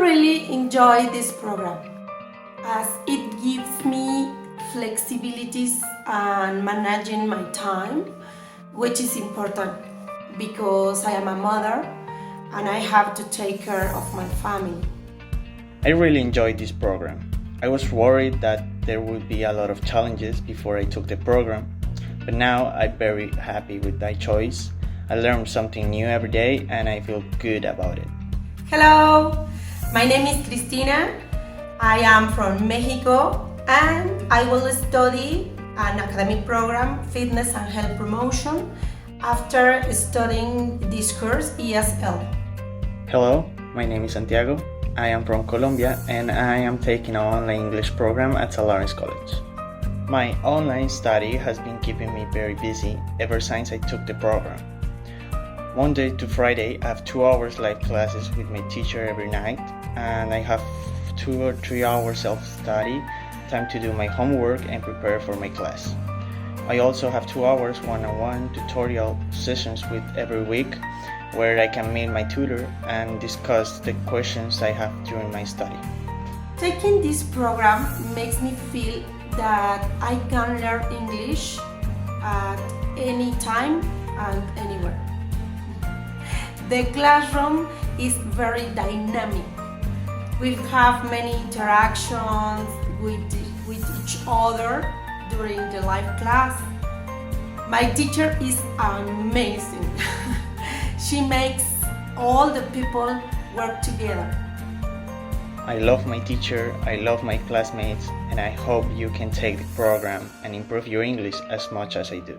really enjoy this program as it gives me flexibilities and managing my time, which is important because I am a mother and I have to take care of my family. I really enjoyed this program. I was worried that there would be a lot of challenges before I took the program, but now I'm very happy with my choice. I learn something new every day and I feel good about it. Hello, my name is Cristina. I am from Mexico and I will study an academic program, Fitness and Health Promotion, after studying this course, ESL. Hello, my name is Santiago. I am from Colombia and I am taking an online English program at St. Lawrence College. My online study has been keeping me very busy ever since I took the program. Monday to Friday, I have 2 hours live classes with my teacher every night, and I have 2 or 3 hours self-study, time to do my homework and prepare for my class. I also have 2 hours one-on-one tutorial sessions with every week, where I can meet my tutor and discuss the questions I have during my study. Taking this program makes me feel that I can learn English at any time and anywhere. The classroom is very dynamic. We have many interactions with each other during the live class. My teacher is amazing. She makes all the people work together. I love my teacher, I love my classmates, and I hope you can take the program and improve your English as much as I do.